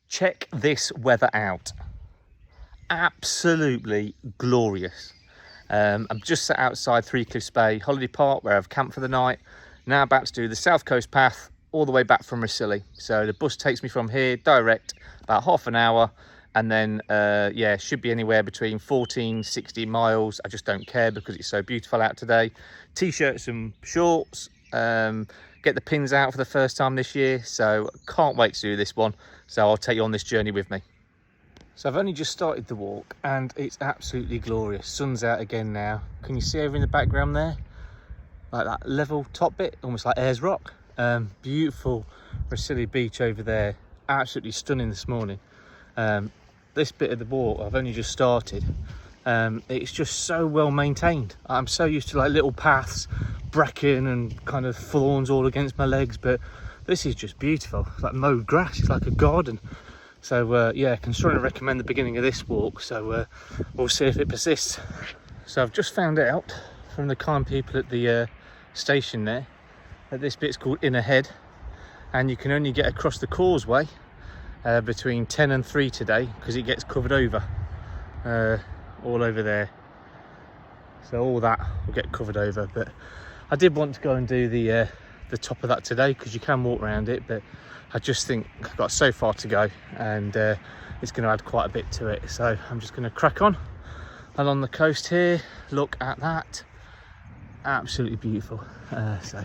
Check this weather out. Absolutely glorious. I'm just sat outside Three Cliffs Bay Holiday Park where I've camped for the night. Now about to do the South Coast path all the way back from Rhossili. So the bus takes me from here direct about half an hour, and then yeah, should be anywhere between 14, 16 miles. I just don't care because it's so beautiful out today. T-shirts and shorts. Get the pins out for the first time this year, so can't wait to do this one. So I'll take you on this journey with me. So I've only just started the walk and it's absolutely glorious. Sun's out again now. Can you see over in the background there? Like that level top bit, almost like Ayers Rock. Beautiful Rhossili beach over there. Absolutely stunning this morning. This bit of the walk I've only just started. It's just so well maintained. I'm so used to like little paths, bracken and kind of thorns all against my legs, but this is just beautiful. It's like mowed grass, it's like a garden. So yeah, I can strongly recommend the beginning of this walk. So we'll see if it persists. So I've just found out from the kind people at the station there that this bit's called Inner Head, and you can only get across the causeway between 10 and 3 today because it gets covered over all over there. So all that will get covered over, but I did want to go and do the top of that today because you can walk around it, but I just think I've got so far to go, and it's going to add quite a bit to it. So I'm just going to crack on along the coast here. Look at that, absolutely beautiful. So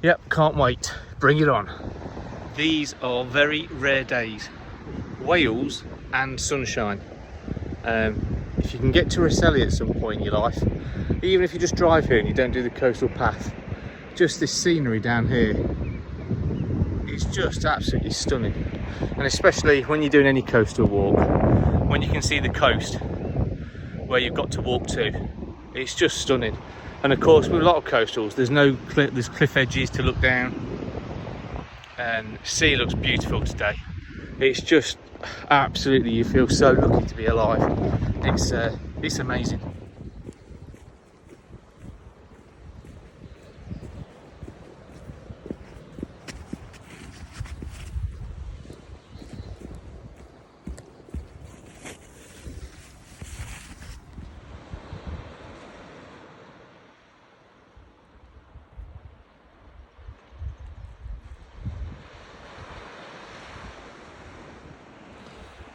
yep, can't wait, bring it on. These are very rare days, Wales and sunshine. If you can get to Rhossili at some point in your life, even if you just drive here and you don't do the coastal path, just this scenery down here, it's just absolutely stunning. And especially when you're doing any coastal walk, when you can see the coast where you've got to walk to, it's just stunning. And of course with a lot of coastals there's cliff edges to look down, and sea looks beautiful today. It's just absolutely, you feel so lucky to be alive. It's amazing.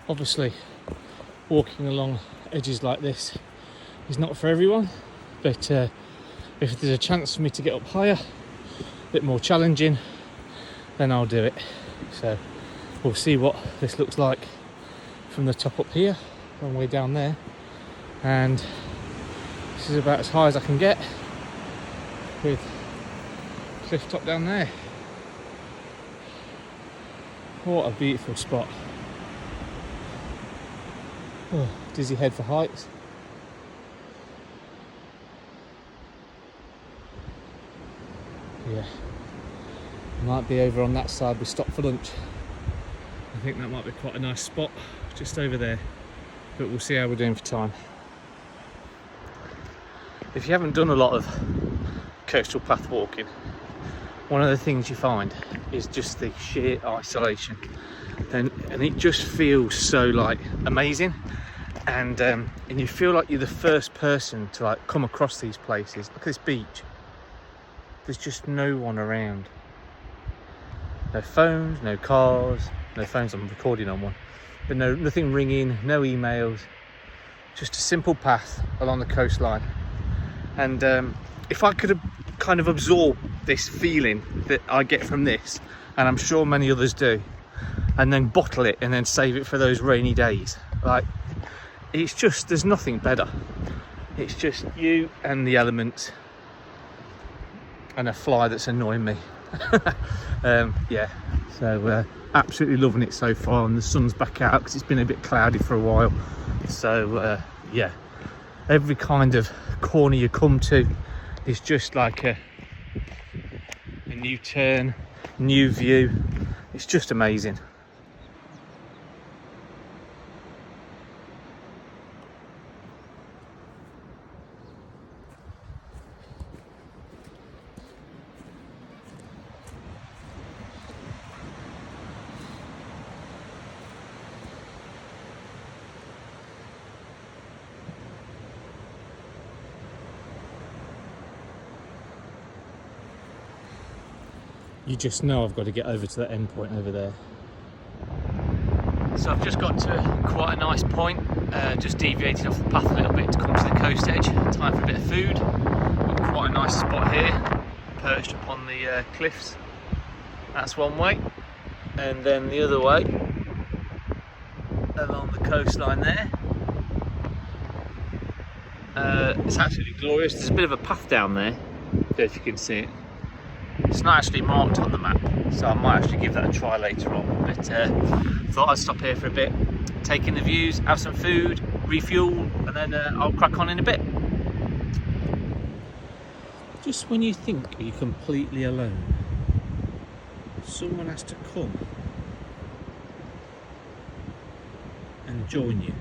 Obviously, walking along edges like this is not for everyone, but if there's a chance for me to get up higher, a bit more challenging, then I'll do it. So we'll see what this looks like from the top up here, long way down there, and this is about as high as I can get with cliff top down there. What a beautiful spot. Oh, dizzy head for heights. Yeah, might be over on that side. We stopped for lunch. I think that might be quite a nice spot just over there, but we'll see how we're doing for time. If you haven't done a lot of coastal path walking, one of the things you find is just the sheer isolation, and it just feels so like amazing, and you feel like you're the first person to like come across these places. Look at this beach, there's just no one around, no phones, no cars, no phones, I'm recording on one, but nothing ringing, no emails, just a simple path along the coastline. And if I could have kind of absorb this feeling that I get from this, and I'm sure many others do, and then bottle it and then save it for those rainy days, like, it's just, there's nothing better. It's just you and the elements and a fly that's annoying me. Yeah, so absolutely loving it so far, and the sun's back out because it's been a bit cloudy for a while. So yeah, every kind of corner you come to is just like a new turn, new view. It's just amazing. you just know I've got to get over to that end point over there. So I've just got to quite a nice point, just deviated off the path a little bit to come to the coast edge. Time for a bit of food. Got quite a nice spot here, perched upon the cliffs. That's one way, and then the other way along the coastline there. It's absolutely glorious. There's a bit of a path down there, don't know if you can see it. It's not actually marked on the map, so I might actually give that a try later on, but thought I'd stop here for a bit, take in the views, have some food, refuel, and then I'll crack on in a bit. Just when you think you're completely alone, someone has to come and join you.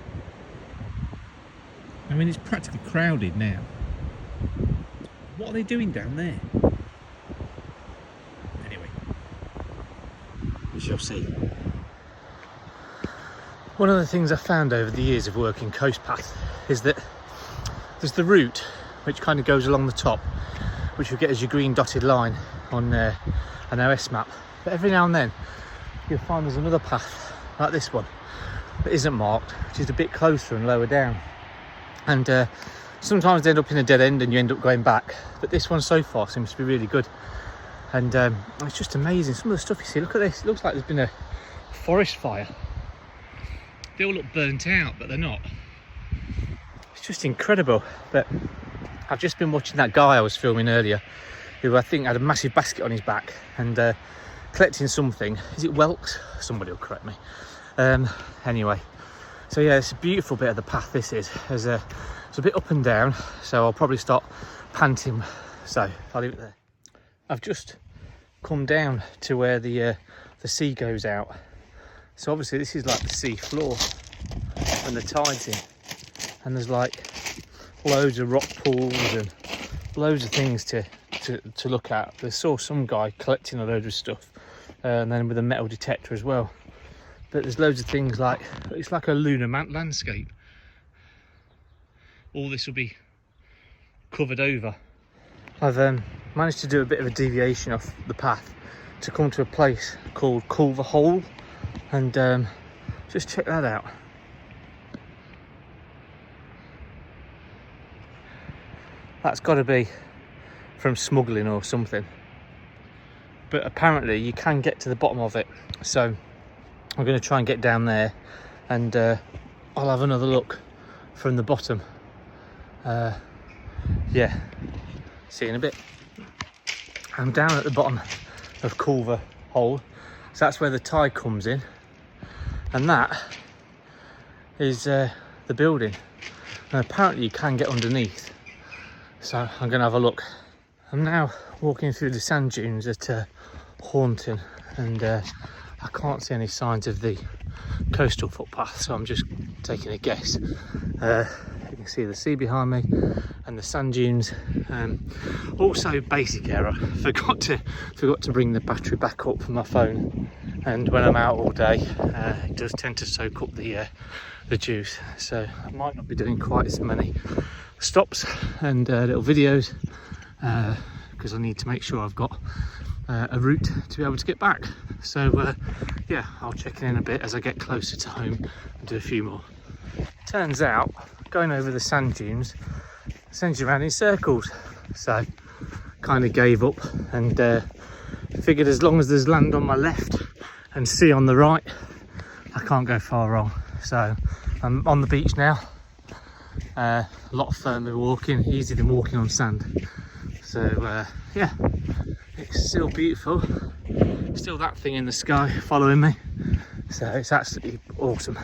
I mean, it's practically crowded now. What are they doing down there? Anyway, we shall see. One of the things I've found over the years of working coast path is that there's the route which kind of goes along the top, which you'll get as your green dotted line on an OS map. But every now and then you'll find there's another path like this one that isn't marked, which is a bit closer and lower down. And sometimes they end up in a dead end and you end up going back. But this one so far seems to be really good. And it's just amazing. Some of the stuff you see, look at this. It looks like there's been a forest fire. They all look burnt out, but they're not. It's just incredible. But I've just been watching that guy I was filming earlier, who I think had a massive basket on his back and collecting something. Is it whelks? Somebody will correct me. Anyway. So yeah, it's a beautiful bit of the path this is. It's a bit up and down, so I'll probably start panting. So I'll leave it there. I've just come down to where the sea goes out. So obviously this is like the sea floor when the tide's in. And there's like loads of rock pools and loads of things to look at. I saw some guy collecting a load of stuff and then with a metal detector as well. But there's loads of things like, it's like a lunar landscape. All this will be covered over. I've managed to do a bit of a deviation off the path to come to a place called Culver Hole, and just check that out. That's got to be from smuggling or something. But apparently you can get to the bottom of it. So I'm going to try and get down there and I'll have another look from the bottom. Yeah, see you in a bit. I'm down at the bottom of Culver Hole, so that's where the tide comes in, and that is the building, and apparently you can get underneath, so I'm going to have a look. I'm now walking through the sand dunes at Hornton, and I can't see any signs of the coastal footpath, so I'm just taking a guess. You can see the sea behind me and the sand dunes. Also, basic error, forgot to bring the battery back up for my phone, and when I'm out all day it does tend to soak up the juice, so I might not be doing quite as many stops and little videos because I need to make sure I've got a route to be able to get back. So yeah, I'll check in a bit as I get closer to home and do a few more. Turns out going over the sand dunes sends you around in circles, so kind of gave up and figured as long as there's land on my left and sea on the right, I can't go far wrong. So I'm on the beach now. A lot firmer walking, easier than walking on sand. So yeah, it's still beautiful, still that thing in the sky following me, so it's absolutely awesome.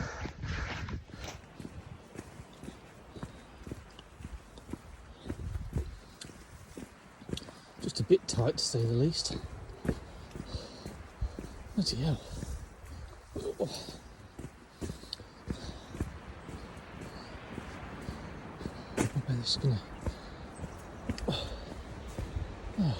Just a bit tight to say the least. Bloody hell. Oh. I bet this is gonna... Oh. Oh.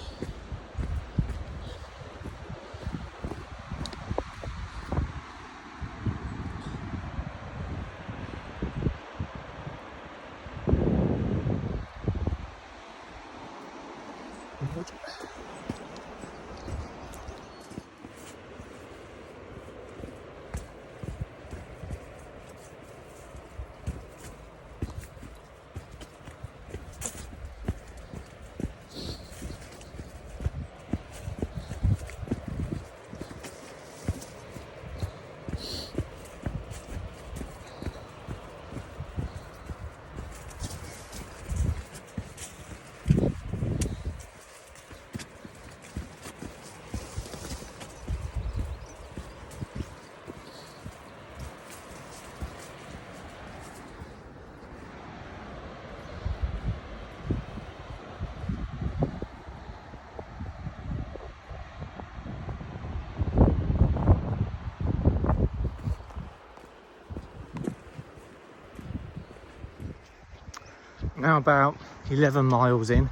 now about 11 miles in,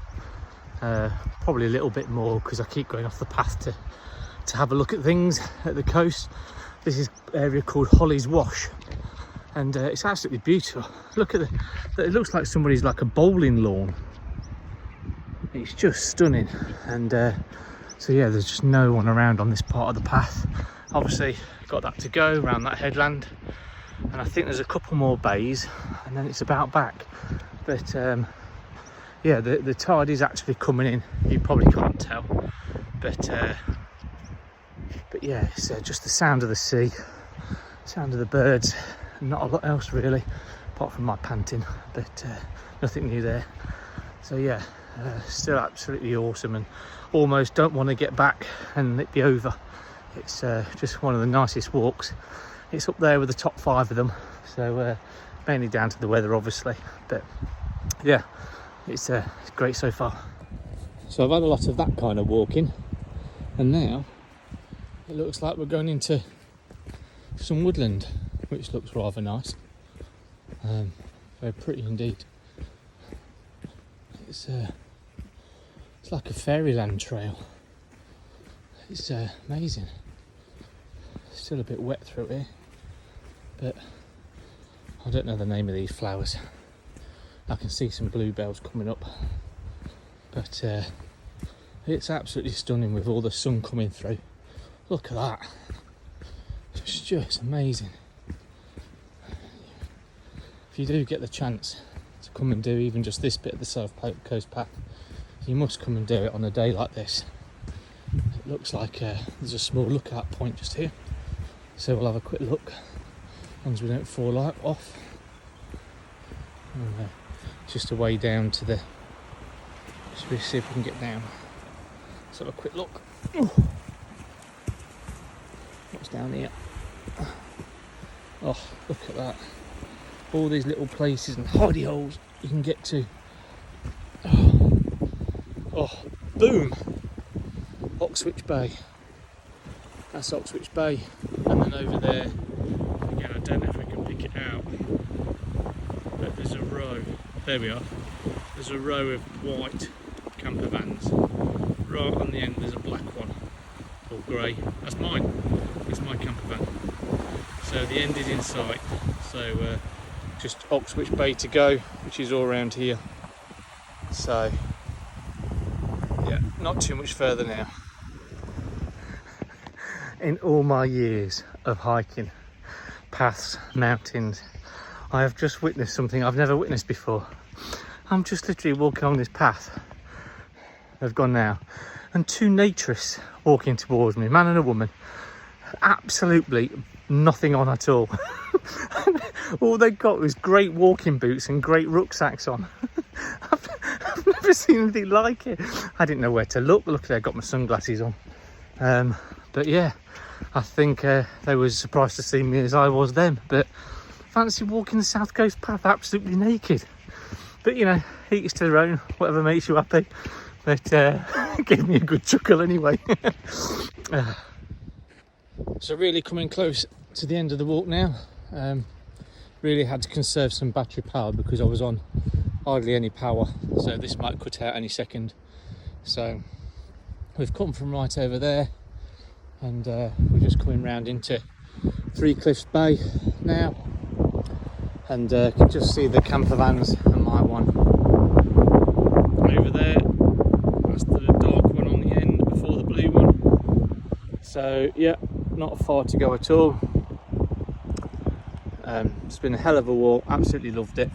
probably a little bit more because I keep going off the path to have a look at things at the coast. This is an area called Holly's Wash, and it's absolutely beautiful. Look at it looks like somebody's like a bowling lawn. It's just stunning. And so yeah, there's just no one around on this part of the path. Obviously got that to go around that headland, and I think there's a couple more bays and then it's about back. But yeah, the tide is actually coming in. You probably can't tell, but yeah, it's just the sound of the sea, sound of the birds, and not a lot else really, apart from my panting, but nothing new there. So yeah, still absolutely awesome, and almost don't want to get back and it be over. It's just one of the nicest walks. It's up there with the top 5 of them, so mainly down to the weather obviously, but yeah, it's great so far. So I've had a lot of that kind of walking, and now it looks like we're going into some woodland, which looks rather nice. Very pretty indeed. It's like a fairyland trail. It's amazing. Still a bit wet through here, but I don't know the name of these flowers. I can see some bluebells coming up, but it's absolutely stunning with all the sun coming through. Look at that. It's just amazing. If you do get the chance to come and do even just this bit of the South Coast Path, you must come and do it on a day like this. It looks like there's a small lookout point just here, so we'll have a quick look, as long as we don't fall off. And, just a way down to the, just see if we can get down. Let's have a quick look. What's down here? Oh, look at that. All these little places and hidey holes you can get to. Oh, boom! Oxwich Bay. That's Oxwich Bay. And then over there, again, I don't know if we can pick it out, but there's a row. There we are. There's a row of white camper vans. Right on the end there's a black one, or grey. That's mine. It's my camper van. So the end is in sight. So just Oxwich Bay to go, which is all around here. So yeah, not too much further now. In all my years of hiking paths, mountains, I have just witnessed something I've never witnessed before. I'm just literally walking on this path. They've gone now, and 2 naturists walking towards me, man and a woman. Absolutely nothing on at all. All they got was great walking boots and great rucksacks on. I've never seen anything like it. I didn't know where to look. Luckily I got my sunglasses on. But yeah, I think they were as surprised to see me as I was them. But fancy walking the South Coast Path absolutely naked. But you know, each to their own, whatever makes you happy. But gave me a good chuckle anyway. So really coming close to the end of the walk now. Really had to conserve some battery power because I was on hardly any power, so this might cut out any second. So we've come from right over there, and we're just coming round into Three Cliffs Bay now, and can just see the camper vans and my one over there. That's the dark one on the end before the blue one. So yeah, not far to go at all. It's been a hell of a walk, absolutely loved it.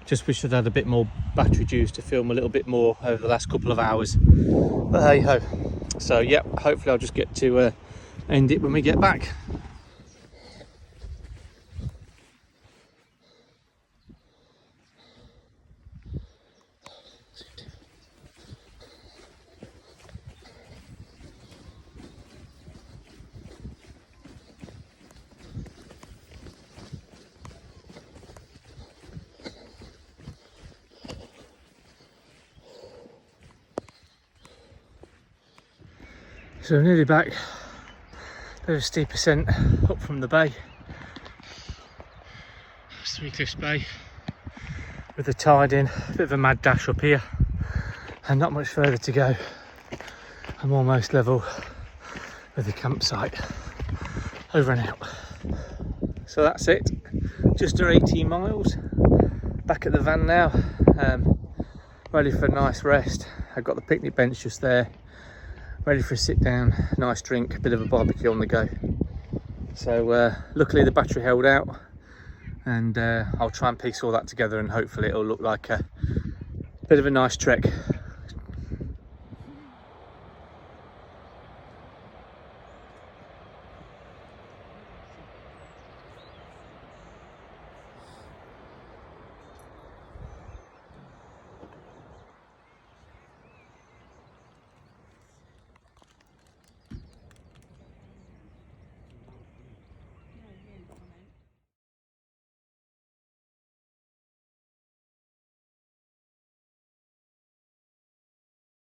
Just wish I'd had a bit more battery juice to film a little bit more over the last couple of hours, but hey ho. So yeah, hopefully I'll just get to end it when we get back. So nearly back. Bit of a steep ascent up from the bay. It's Three Cliffs Bay. with the tide in. A bit of a mad dash up here and not much further to go. I'm almost level with the campsite. Over and out. So that's it, just under 18 miles. Back at the van now, ready for a nice rest. I've got the picnic bench just there, ready for a sit down, nice drink, a bit of a barbecue on the go. So luckily the battery held out, and I'll try and piece all that together and hopefully it'll look like a bit of a nice trek